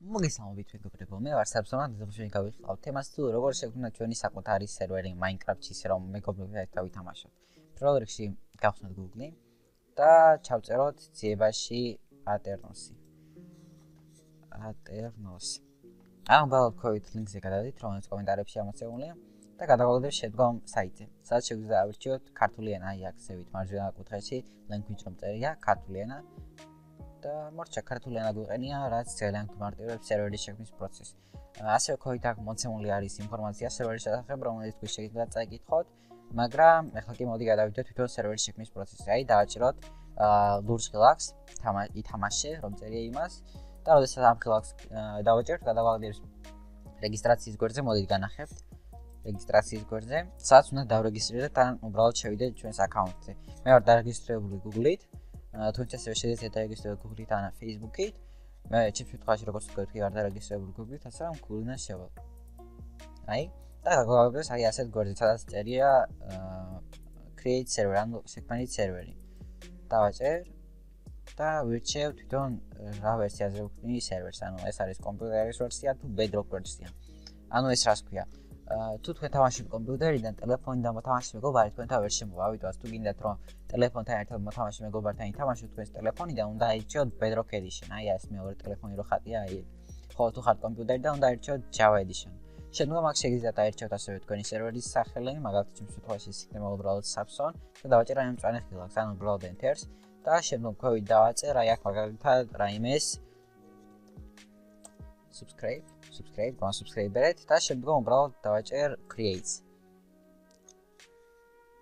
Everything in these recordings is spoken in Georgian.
მოგესალმებით მეგობრებო, მე ვარ საბსონად დღეში გავიხსნავ თემას თუ როგორ შეგვიძლია ჩვენი საკუთარი სერვერი Minecraft-ში, რომ მეგობრებთან ერთად ვითამაშოთ. პირველ რიგში გავხსნათ Google-ი და ჩავწეროთ ძიებაში Aternos-ი. ამ ბალკოით ლინკზე გადადით, რომელიც კომენტარებში ამოწეულია და გადავალდეთ შედგომ საიტზე. სადაც შეგვიძლია ავირჩიოთ ქართული ენა, აქცევით მარჯვენა კუთხეში language რომ წერია ქართული ენა. და მორჩა ქართული ენა გვიყენია, რაც ძალიან გვმარტივებს სერვერის შექმნის პროცესს. ასევე ქოით აქ მოცემული არის ინფორმაცია სერვერის შესახებ, რომელიც თქვენ შეიძლება წაიკითხოთ, მაგრამ ახლა კი მოდი გადავიდეთ თვითონ სერვერის შექმნის პროცესზე. აი დავაჭიროთ ლურჯ ღილაკს, ითამაშე, რომ წერია იმას და როდესაც ამ ღილაკს დავაჭერთ, გადავალდებს რეგისტრაციის გვერდზე, მოდით განახებთ რეგისტრაციის გვერდზე, სადაც უნდა დავრეგისტრირდეთ ან უბრალოდ შევიდეთ ჩვენს აკაუნტზე. მე ვარ დარეგისტრირებული Google-ით. თუმცა ასევე შეიძლება დარეგისტრირდეთ Google-ით ან Facebook-ით. მე ჩემს შემთხვევაში როგორც ვთქვი, ვარ დარეგისტრირებული Google-ით, ასე რომ Google-იდან შევალ. აი, და გავაგდეს აი ასეთ გვერდზე, სადაც წერია create server, ანუ შექმნით სერვერი. დავაჭერ და ვირჩევ თვითონ რა ვერსიაზე ვქნი სერვერს, ანუ ეს არის კომპიუტერის ვერსია თუ Bedrock ვერსია. ანუ ეს რას ქვია? თუ თქვენ თამაშობთ კომპიუტერიდან, ტელეფონიდან მოთამაშე მეგობარი თქვენთან ვერ შემოვა, ამიტომ თუ გინდათ რომ ტელეფონთან ერთად მოთამაშე მეგობართან ითამაშოთ თქვენს ტელეფონიდან, უნდა აირჩიოთ Bedrock Edition. აი ეს მეორე ტელეფონი რო ხატია, აი. ხო, თუ ხართ კომპიუტერიდან, უნდა აირჩიოთ Java Edition. შემდგომ აქ შეგიძლიათ აირჩიოთ ასევე თქვენი სერვერის სახელი, მაგალითად ჩემს შემთხვევაში ეს იქნება უბრალოდ Samsung და დავაჭერ აი ამ მწვანე ღილაკს, ანუ უბრალოდ Enter-ს და შემდგომ ქვევით დავაწერ აი აქ მაგალითად რაიმეს subscribe, subscribe-ით და შემდგომ უბრალოდ დავაჭერ create.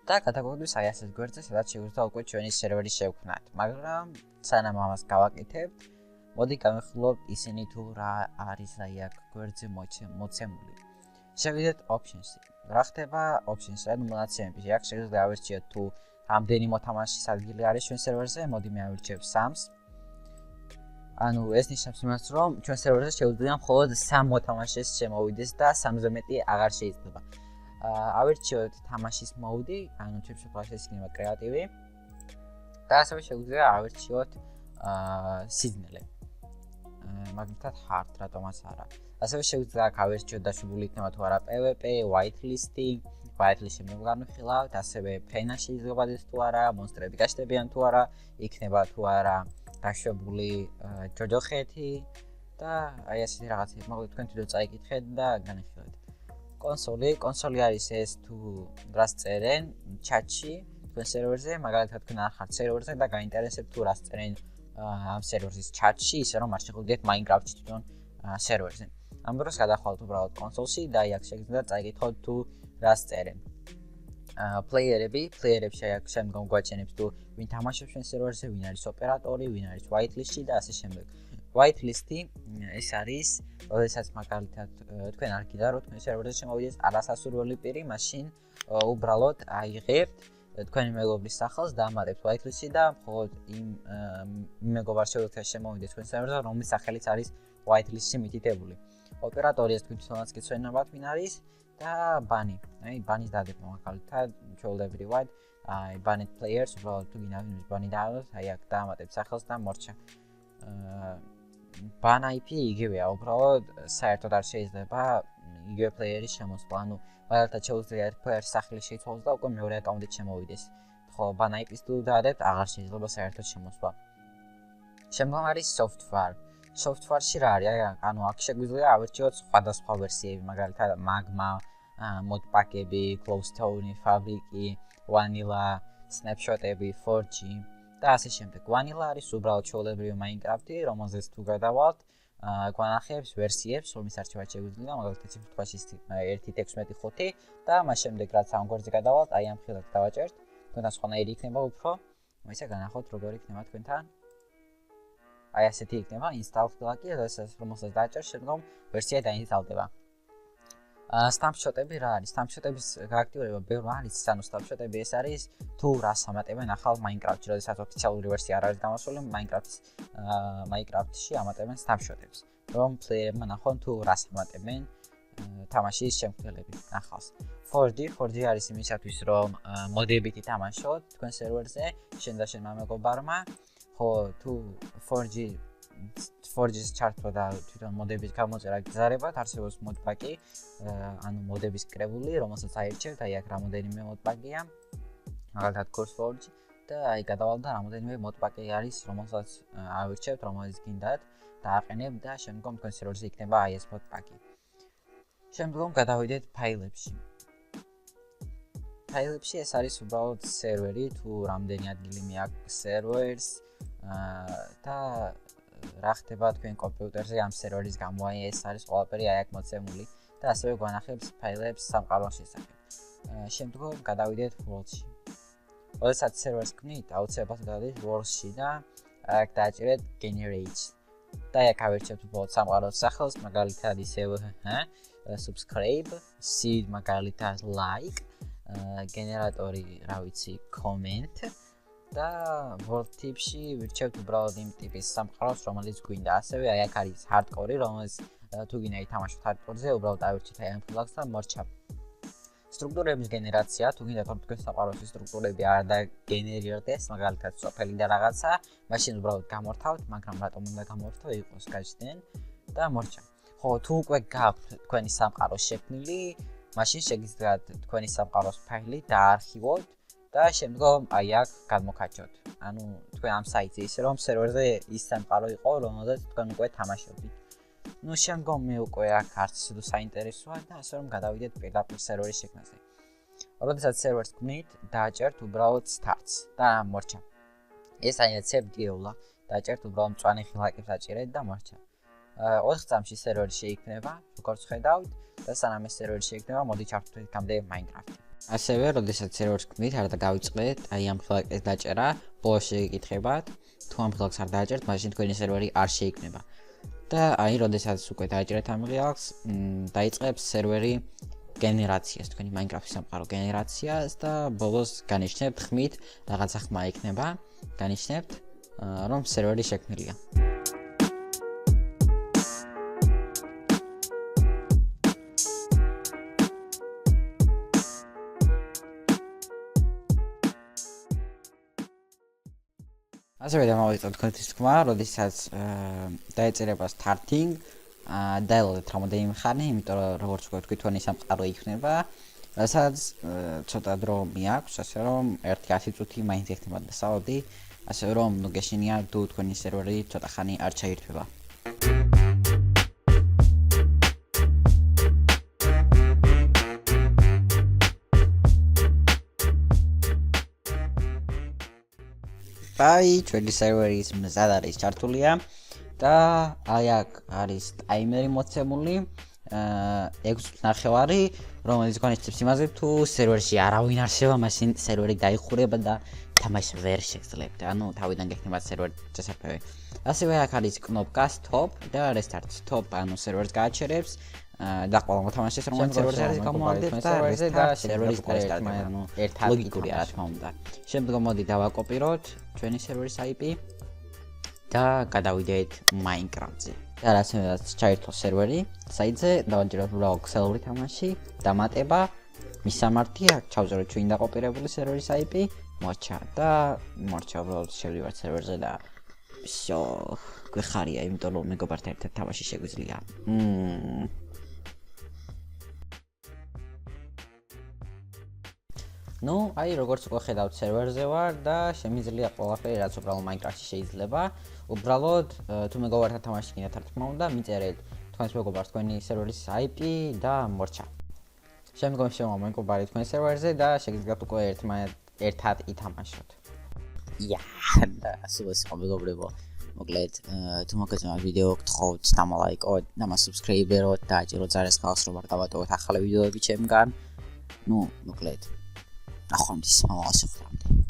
და გადაგვდის აი ასეთ გვერდზე, სადაც შეგვიძლია უკვე ჩვენი სერვერი შევქმნათ. მაგრამ სანამ ამას გავაკეთებთ, მოდი გავიხსნოთ ისინი თუ რა არის აი აქ გვერდზე მოცემული. შევიდეთ options-ი. რა ხდება options-ი, ანუ მონაცემები. აქ შეგვიძლია ავირჩიოთ თუ რამდენი მოთამაშის ადგილი არის ჩვენ სერვერზე, მოდი მე ავირჩევ 3-ს. ანუ ეს ნიშნავს იმას, რომ ჩვენ სერვერზე შეუძლია მხოლოდ 3 მოთამაშეს შემოვიდეს და 3-ზე მეტი აღარ შეიძლება. ავირჩიოთ თამაშის mode, ანუ ჩემს შემთხვევაში ეს იქნება კრეატივი. და ასევე შეუძლია ავირჩიოთ სიზნელე. მაგალითად hard, რატომაც არა. ასევე შეუძლია აქ ავირჩიოთ დაშვებული იქნება თუ არა PvP, whitelist-ი, whitelist შემდგომ განვიხილავთ, ასევე ფენა შეიძლება დადეთ თუ არა, მონსტრები გაშდებიან თუ არა, იქნება თუ არა დაშვებული ჯოჯოხეთი და აი ასეთი რაღაცები. მოკლედ თქვენ თვითონ წაიკითხეთ და განიხილეთ. კონსოლი არის ეს თუ რას წერენ ჩატში თქვენ სერვერზე, მაგალითად თქვენ არ ხართ სერვერზე და გაინტერესებთ თუ რას წერენ ამ სერვერის ჩატში, ისე რომ არ შეხვდეთ Minecraft-ში თვითონ სერვერზე. ამ დროს გადახვალთ უბრალოდ კონსოლში და აი აქ შეგიძლიათ წაიკითხოთ თუ რას წერენ. პლეიერებში აქ შემდგომ გვაჩენებს თუ ვინ თამაშობს ჩვენ სერვერზე, ვინ არის ოპერატორი, ვინ არის whitelist-ში და ასე შემდეგ. Whitelist-ი ეს არის, როდესაც მაგალითად თქვენ არ გინდა რომ თქვენ სერვერზე შემოვიდეს არასასურველი პირი, მაშინ უბრალოდ აიღებთ თქვენი მეგობრის სახელს და ამატებთ whitelist-ში და მხოლოდ იმ მეგობარს შეუძლია შემოვიდეს თქვენ სერვერზე, რომლის სახელიც არის whitelist-ში მითითებული. ოპერატორი ეს თვითონაც გეცვენებათ ვინ არის და ბანი. აი ბანის დადებთ მაგალითად ჩვეულებრივად აი banned players უბრალოდ თუ გინდა ვინმეს ბანი დაავალოთ, აი აქ დაამატებთ სახელს და მორჩა. ban IP იგივეა, უბრალოდ საერთოდ არ შეიძლება იგივე პლეიერის შემოსვლა, ანუ მაგალითად შეუძლია ერთ პლეიერს სახელი შეიცვალოს და უკვე მეორე აკაუნტით შემოვიდეს. ხო, ban IP-ს თუ დაადებთ, აღარ შეიძლება საერთოდ შემოსვლა. შემდგომ არის software. Software-ში რა არის? ანუ აქ შეგვიძლია ავირჩიოთ სხვადასხვა ვერსიები, მაგალითად Magma, modpack-ები, Glowstone, Fabric-ი, Vanilla, snapshot-ები, 4G და ასე შემდეგ. Vanilla არის უბრალოდ ჩვეულებრივი Minecraft-ი, რომელზეც თუ გადავალთ, გვანახებს ვერსიებს, რომლის არჩევაც შეგვიძლია, მაგალითად ჩემს შემთხვევაში 1.16.5 და მას შემდეგ რაც ამ გვერდზე გადავალთ, აი ამ ხილაკს დავაჭერთ. თქვენთან სხვანაირი იქნება უფრო. ისე განახოთ როგორ იქნება თქვენთან. აი ასეთი იქნება install ხილაკი, რომელსაც დააჭერთ, შემდგომ ვერსია დაინსტალდება. Snapshot-ები რა არის? Snapshot-ების გააქტიურება ბევრი არის, ანუ Snapshot-ები ეს არის თუ რას ამატებენ ახალ Minecraft-ში, როდესაც ოფიციალური ვერსია არ არის დამოსული, Minecraft-ში ამატებენ Snapshot-ებს, რომ პლეიერებმა ნახონ თუ რას ამატებენ თამაშის შემქმნელები ახალს. 4G არის იმისათვის, რომ მოდებით ითამაშოთ თქვენ სერვერზე, შენ და შენმა მეგობარმა, ხო თუ 4G Forge-ის ჩართვა და თვითონ მოდების გამოწერა გზარებად არსებობს modpack-ი, ანუ მოდების კრებული, რომელსაც აირჩევთ, აი აქ რამოდენიმე modpack-ია, მაგალითად CourseForge და აი გადავალ და რამოდენიმე modpack-ი არის, რომელსაც ავირჩევთ, რომელიც გინდათ და აყენებ და შემდგომ თქვენ სერვერზე იქნება აი ეს modpack-ი. შემდგომ გადავიდეთ ფაილებში. ფაილებში ეს არის უბრალოდ სერვერი, თუ რამდენი ადგილი მეაქვს სერვერს და რა ხდება თქვენ კომპიუტერზე ამ სერვერის გამო, აი ეს არის ყველაფერი აი აქ მოცემული და ასევე გვანახებს ფაილებს სამყაროს შესახებ. შემდგომ გადავიდეთ World-ში. როდესაც სერვერს ქმნით, აუცილებლად გადავიდეთ World-ში და აქ დააჭირეთ Generate. და აქ ავირჩევთ უბრალოდ სამყაროს სახელს, მაგალითად ისევ subscribe, seed მაგალითად like, გენერატორი, რა ვიცი, comment და World tip-ში ვირჩევთ უბრალოდ იმ ტიპის სამყაროს, რომელიც გვინდა. ასევე აი აქ არის hardcore, რომელიც თუ გინდა ითამაშოთ hardcore-ზე, უბრალოდ ავირჩით აი ამ ფლაგს და მორჩა. სტრუქტურების გენერაცია, თუ გინდა თქვენ სამყაროს სტრუქტურები არ დაგენერირდეს, მაგალითად სოფელი და რაღაცა, მაშინ უბრალოდ გამორთავთ, მაგრამ რატომ უნდა გამორთო, იყოს გაჩნდნენ და მორჩა. ხო, თუ უკვე გაქვთ თქვენი სამყარო შექმნილი, მაშინ შეგიძლიათ თქვენი სამყაროს ფაილი დაარქივოთ და შემდგომ აი აქ გადმოგაჩოთ. ანუ თქვენ ამ საიტზე ისე რომ სერვერზე ის სამყარო იყო, რომელზეც თქვენ უკვე თამაშობდით. ნუ შემდგომ მე უკვე აქ არც ისე საინტერესოა და ასე რომ გადავიდეთ პირდაპირ სერვერის შექმნაზე. როდესაც სერვერს ქმნით, დააჭერთ უბრალოდ starts და მორჩა. ეს აი ცებდიოლა, დააჭერთ უბრალოდ მწვანე ხილაკებს აჭერეთ და მორჩა. 4 წამში სერვერი შეიქმნება, როგორც ხედავთ და სანამ ეს სერვერი შეიქმნება, მოდი ჩავთვლით გამდე Minecraft-ი. ასევე, როდესაც სერვერს ქმნით, არ დავიწყეთ აი ამ ხილაკის დაჭერა, ბოლოში გეკითხებათ, თუ ამ ხილაკს არ დააჭერთ, მაშინ თქვენი სერვერი არ შეიქმნება. და აი, როდესაც უკვე დააჭერეთ ამ ხილაკს, დაიწყებს სერვერი გენერაციას, თქვენი Minecraft-ის სამყარო გენერაციას და ბოლოს განიშნებთ ხმით, რაღაცა ხმა იქნება, განიშნებთ, რომ სერვერი შექმნილია. ასევე დამოვიწყოთ თქვენთვის თქმა, როდესაც დაეწერება starting, დაელოდეთ რამოდენიმე ხანი, იმიტომ რომ როგორც ვთქვი, თქვენი სამყარო იქნება, რასაც ცოტა დრო მიაქვს, ასე რომ 1-10 წუთი მაინც იქნება დასავლდი, ასე რომ ნუ გეშინია თუ თქვენი სერვერი ცოტა ხანი არ ჩაირთვება. აი, ჩვენი სერვერის მზად არის ჩართულია და აი აქ არის ტაიმერი მოცემული 6:09, რომელიც გვანიშნებს იმაზე, თუ სერვერში არავინ არსება, მაშინ სერვერი დაიხურება და თამაში ვერ შეგძლებთ. ანუ თავიდან გექნება სერვერი შესაძლებელი. ასევე აქ არის კნოპკა stop და restart. Stop ანუ სერვერს გააჩერებს და ყველა მოთამაშეს რომელიც სერვერზე არის გამოვალდებს და სერვერის restart-ი, ანუ ერთად ლოგიკური რა თქმა უნდა. შემდგომ მოდი დავაკოპიროთ ჩვენი სერვერის IP და გადავიდეთ Minecraft-ზე. და რასაც ჩაირთო სერვერი, საიტზე დავაჭიროთ უბრალოდ ქსელური თამაში, დამატება, მისამართი, აქ ჩავწეროთ ჩვენ დაკოპირებული სერვერის IP, მორჩა და მორჩა უბრალოდ შევდივართ სერვერზე და всё, გვეხარია, იმიტომ რომ მეგობართან ერთად თამაში შეგვიძლია. ნუ, აი როგორც უკვე ხედავთ სერვერზე ვარ და შემიძლია ყველაფერი რაც უბრალოდ Minecraft-ში შეიძლება. უბრალოდ თუ მეგობართან თამაში გინდათ რა თქმა უნდა, მიწერეთ თქვენს მეგობარს თქვენი სერვერის IP და მორჩა. შემდგომ მეგობარი თქვენ სერვერზე და შეგიძლიათ უკვე ერთად ითამაშოთ. და სულ ეს მეგობრებო, მოკლედ თუ მოგეწონა ვიდეო, გთხოვთ დამალაიკოთ, დამასუბსკრაიბეროთ და აჭიროთ ზარეს ხალხს რომ არ გავატოვოთ ახალი ვიდეოები ჩემგან. ნუ, მოკლედ. ახლა ის მომავალ შეხვედრამდე.